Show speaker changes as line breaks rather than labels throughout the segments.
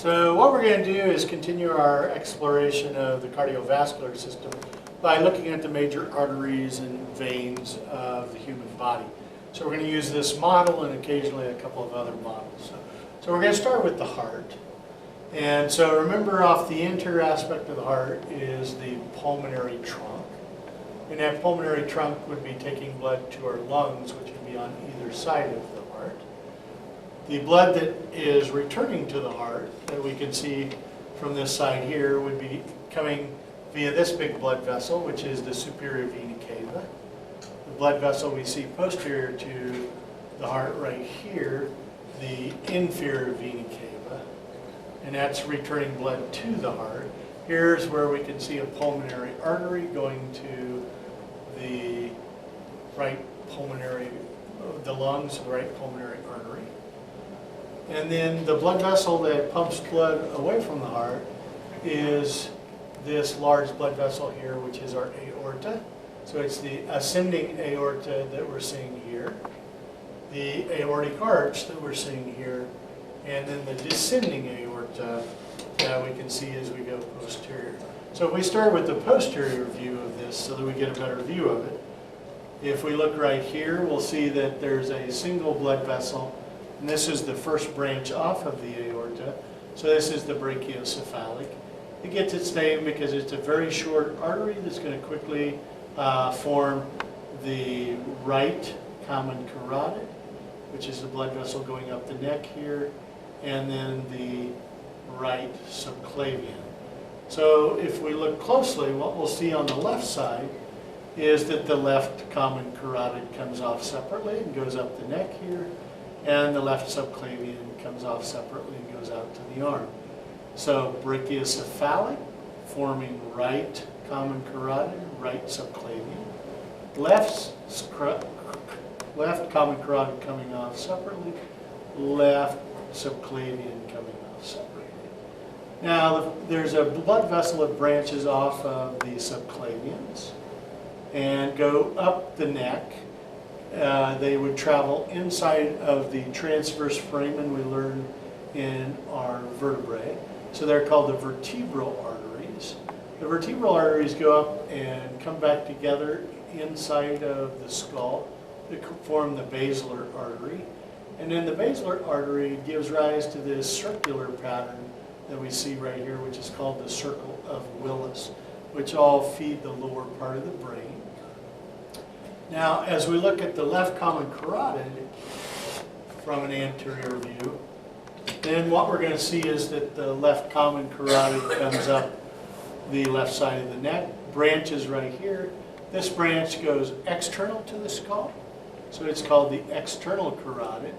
So what we're going to do is continue our exploration of the cardiovascular system by looking at the major arteries and veins of the human body. So we're going to use this model and occasionally a couple of other models. So we're going to start with the heart. And so remember, off the anterior aspect of the heart is the pulmonary trunk. And that pulmonary trunk would be taking blood to our lungs, which would be on either side of the heart. The blood that is returning to the heart, that we can see from this side here, would be coming via this big blood vessel, which is the superior vena cava. The blood vessel we see posterior to the heart right here, the inferior vena cava, and that's returning blood to the heart. Here's where we can see a pulmonary artery going to the right pulmonary, the lungs, the right pulmonary artery. And then the blood vessel that pumps blood away from the heart is this large blood vessel here, which is our aorta. So it's the ascending aorta that we're seeing here, the aortic arch that we're seeing here, and then the descending aorta that we can see as we go posterior. So if we start with the posterior view of this so that we get a better view of it, if we look right here, we'll see that there's a single blood vessel, and this is the first branch off of the aorta. So this is the Brachiocephalic. It gets its name because it's a very short artery that's going to quickly form the right common carotid, which is the blood vessel going up the neck here, and then the right subclavian. So if we look closely, what we'll see on the left side is that the left common carotid comes off separately and goes up the neck here, and the left subclavian comes off separately and goes out to the arm. So brachiocephalic, forming right common carotid, right subclavian. Left common carotid coming off separately, left subclavian coming off separately. Now there's a blood vessel that branches off of the subclavians and go up the neck. They would travel inside of the transverse foramen we learned in our vertebrae. So they're called the vertebral arteries. The vertebral arteries go up and come back together inside of the skull to form the basilar artery. And then the basilar artery gives rise to this circular pattern that we see right here, which is called the circle of Willis, which all feed the lower part of the brain. Now, as we look at the left common carotid from an anterior view, then what we're going to see is that the left common carotid comes up the left side of the neck, branches right here. This branch goes external to the skull, so it's called the external carotid.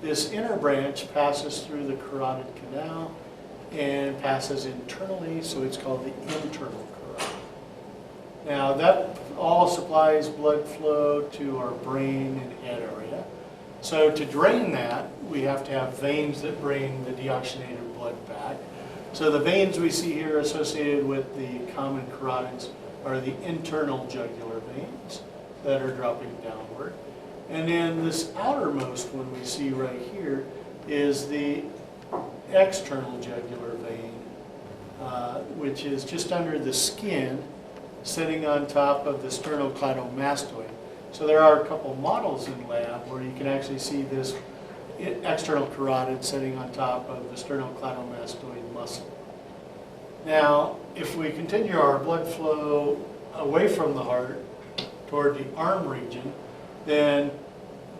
This inner branch passes through the carotid canal and passes internally, so it's called the internal carotid. Now that all supplies blood flow to our brain and head area. So to drain that, we have to have veins that bring the deoxygenated blood back. So the veins we see here associated with the common carotids are the internal jugular veins that are dropping downward. And then this outermost one we see right here is the external jugular vein, which is just under the skin, sitting on top of the sternocleidomastoid. So there are a couple models in lab where you can actually see this external carotid sitting on top of the sternocleidomastoid muscle. Now, if we continue our blood flow away from the heart toward the arm region, then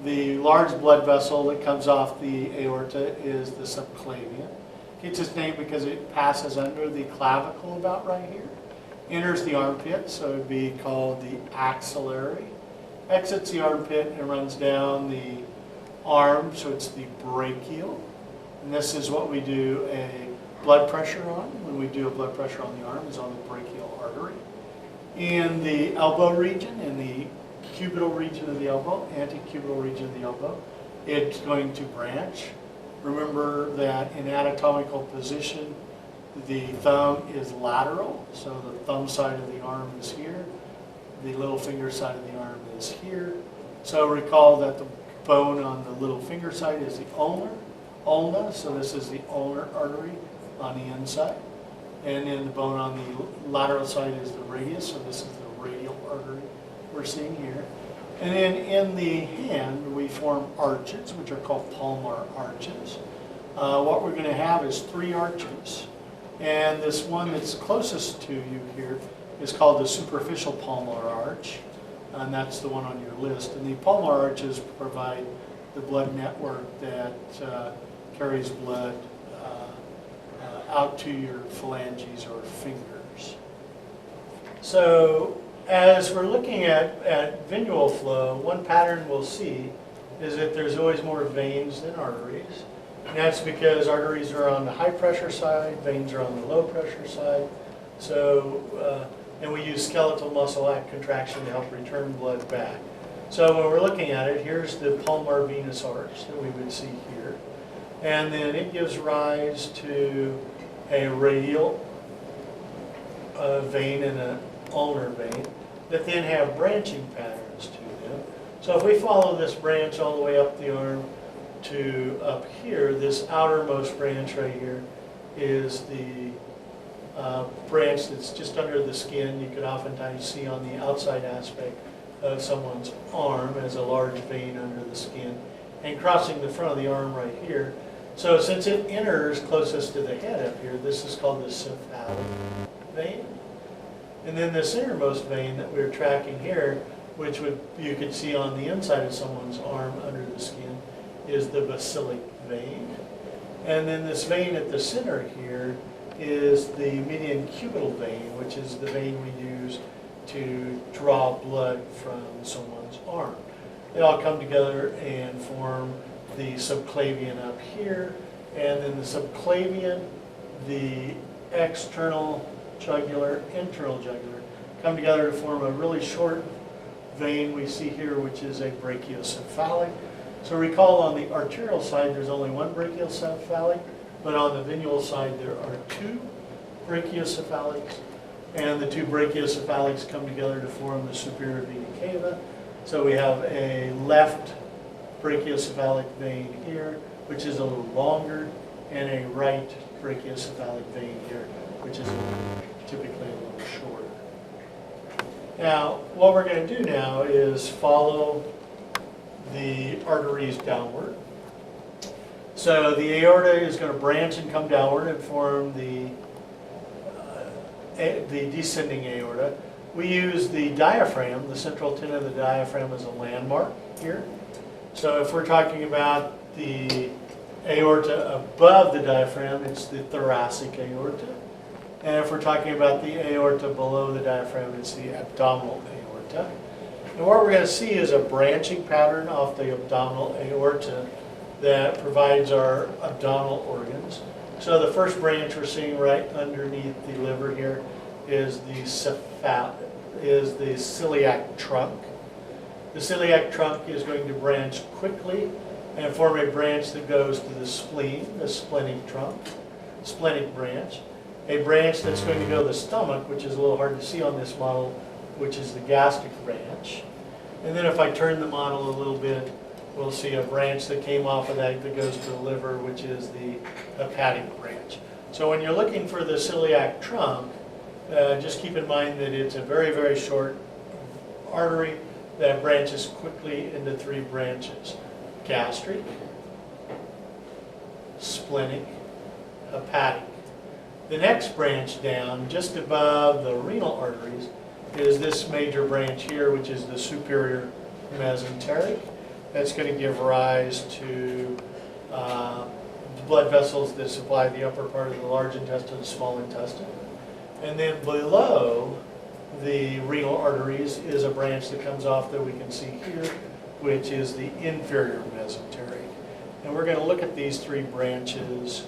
the large blood vessel that comes off the aorta is the subclavian. It gets its name because it passes under the clavicle about right here, enters the armpit, so it would be called the axillary, exits the armpit and runs down the arm, so it's the brachial. And this is what we do a blood pressure on. When we do a blood pressure on the arm, is on the brachial artery. In the elbow region, in the cubital region of the elbow, antecubital region of the elbow, it's going to branch. Remember that in anatomical position, the thumb is lateral, so the thumb side of the arm is here. The little finger side of the arm is here. So recall that the bone on the little finger side is the ulnar, ulna, so this is the ulnar artery on the inside. And then the bone on the lateral side is the radius, so this is the radial artery we're seeing here. And then in the hand, we form arches, which are called palmar arches. What we're going to have is 3 arches. And this one that's closest to you here is called the superficial palmar arch. And that's the one on your list. And the palmar arches provide the blood network that carries blood out to your phalanges or fingers. So as we're looking at venual flow, one pattern we'll see is that there's always more veins than arteries. And that's because arteries are on the high pressure side, veins are on the low pressure side. So, and we use skeletal muscle act contraction to help return blood back. So when we're looking at it, here's the palmar venous arch that we would see here. And then it gives rise to a radial vein and an ulnar vein that then have branching patterns to them. So if we follow this branch all the way up the arm to up here, this outermost branch right here is the branch that's just under the skin. You could oftentimes see on the outside aspect of someone's arm as a large vein under the skin, and crossing the front of the arm right here. So since it enters closest to the head up here, this is called the cephalic vein. And then this innermost vein that we're tracking here, which you could see on the inside of someone's arm under the skin, is the basilic vein. And then this vein at the center here is the median cubital vein, which is the vein we use to draw blood from someone's arm. They all come together and form the subclavian up here, and then the subclavian, the external jugular, internal jugular, come together to form a really short vein we see here, which is a brachiocephalic. So recall on the arterial side there's only one brachiocephalic, but on the venual side there are 2 brachiocephalics, and the 2 brachiocephalics come together to form the superior vena cava. So we have a left brachiocephalic vein here, which is a little longer, and a right brachiocephalic vein here, which is typically a little shorter. Now, what we're going to do now is follow the arteries downward. So the aorta is going to branch and come downward and form the descending aorta. We use the diaphragm, the central tenon of the diaphragm, as a landmark here. So if we're talking about the aorta above the diaphragm, it's the thoracic aorta. And if we're talking about the aorta below the diaphragm, it's the abdominal aorta. And what we're going to see is a branching pattern off the abdominal aorta that provides our abdominal organs. So the first branch we're seeing right underneath the liver here is the celiac trunk. The celiac trunk is going to branch quickly and form a branch that goes to the spleen, the splenic trunk, splenic branch. A branch that's going to go to the stomach, which is a little hard to see on this model, which is the gastric branch. And then if I turn the model a little bit, we'll see a branch that came off of that goes to the liver, which is the hepatic branch. So when you're looking for the celiac trunk, just keep in mind that it's a very, very short artery that branches quickly into 3 branches: gastric, splenic, hepatic. The next branch down, just above the renal arteries, is this major branch here, which is the superior mesenteric. That's going to give rise to the blood vessels that supply the upper part of the large intestine and small intestine. And then below the renal arteries is a branch that comes off that we can see here, which is the inferior mesenteric. And we're going to look at these 3 branches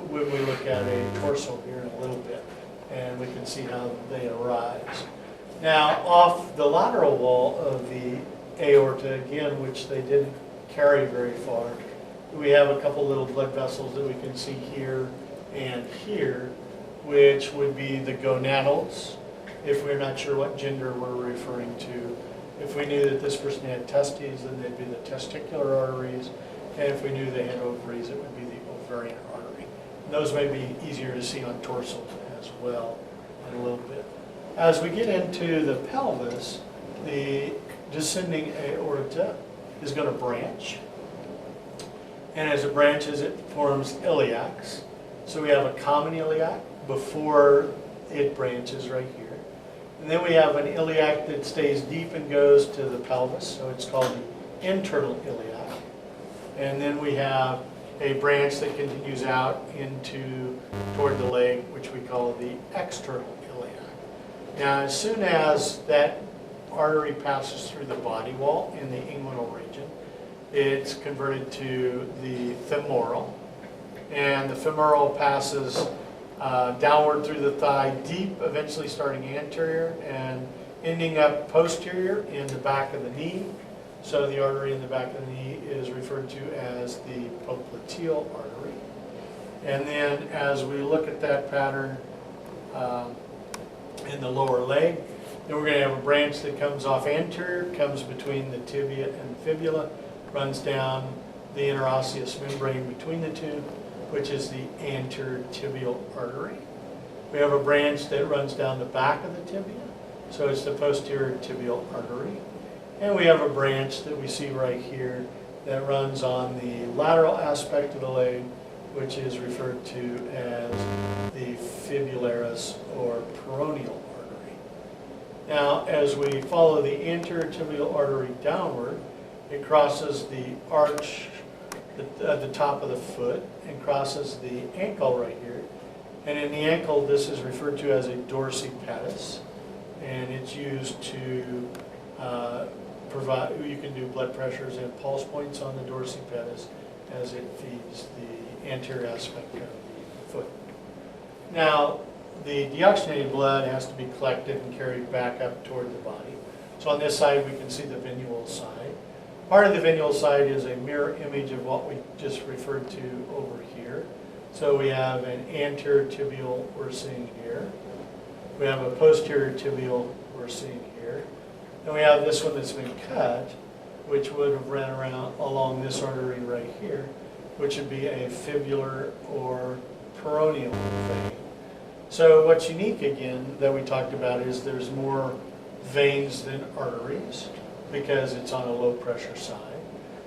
when we look at a torso here in a little bit, and we can see how they arise. Now, off the lateral wall of the aorta, again, which they didn't carry very far, we have a couple little blood vessels that we can see here and here, which would be the gonadals, if we're not sure what gender we're referring to. If we knew that this person had testes, then they'd be the testicular arteries. And if we knew they had ovaries, it would be the ovarian artery. And those may be easier to see on torso as well in a little bit. As we get into the pelvis, the descending aorta is going to branch. And as it branches, it forms iliacs. So we have a common iliac before it branches right here. And then we have an iliac that stays deep and goes to the pelvis, so it's called the internal iliac. And then we have a branch that continues out toward the leg, which we call the external iliac. Now, as soon as that artery passes through the body wall in the inguinal region, it's converted to the femoral. And the femoral passes downward through the thigh, deep, eventually starting anterior and ending up posterior in the back of the knee. So the artery in the back of the knee is referred to as the popliteal artery. And then as we look at that pattern in the lower leg, then we're going to have a branch that comes off anterior, comes between the tibia and fibula, runs down the interosseous membrane between the two, which is the anterior tibial artery. We have a branch that runs down the back of the tibia, so it's the posterior tibial artery. And we have a branch that we see right here that runs on the lateral aspect of the leg, which is referred to as the fibularis or peroneal artery. Now, as we follow the anterior tibial artery downward, it crosses the arch at the top of the foot and crosses the ankle right here. And in the ankle, this is referred to as a dorsipedis, and it's used to provide, you can do blood pressures and pulse points on the dorsipedis as it feeds the anterior aspect of the foot. Now, the deoxygenated blood has to be collected and carried back up toward the body. So on this side, we can see the venule side. Part of the venule side is a mirror image of what we just referred to over here. So we have an anterior tibial we're seeing here. We have a posterior tibial we're seeing here. And we have this one that's been cut, which would have ran around along this artery right here, which would be a fibular or peroneal vein. So what's unique again that we talked about is there's more veins than arteries, because it's on a low pressure side.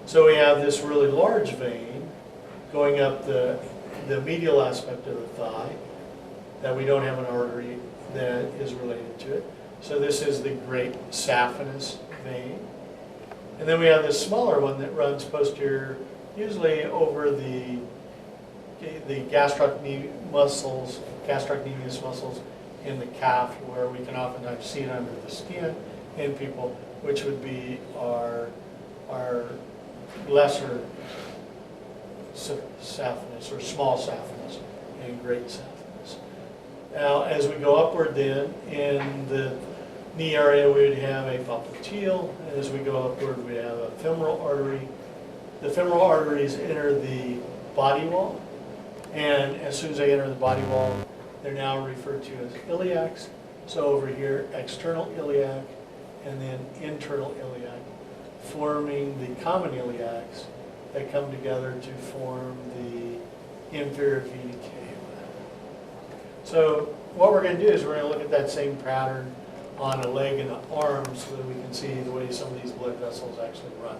So we have this really large vein going up the medial aspect of the thigh that we don't have an artery that is related to it. So this is the great saphenous vein. And then we have this smaller one that runs posterior, usually over the gastrocnemius muscles in the calf, where we can oftentimes see it under the skin in people, which would be our lesser saphenous or small saphenous and great saphenous. Now, as we go upward then, in the knee area we would have a popliteal, and as we go upward we have a femoral artery. The femoral arteries enter the body wall, and as soon as they enter the body wall, they're now referred to as iliacs. So over here, external iliac, and then internal iliac, forming the common iliacs that come together to form the inferior vena cava. So what we're going to do is we're going to look at that same pattern on a leg and an arm so that we can see the way some of these blood vessels actually run.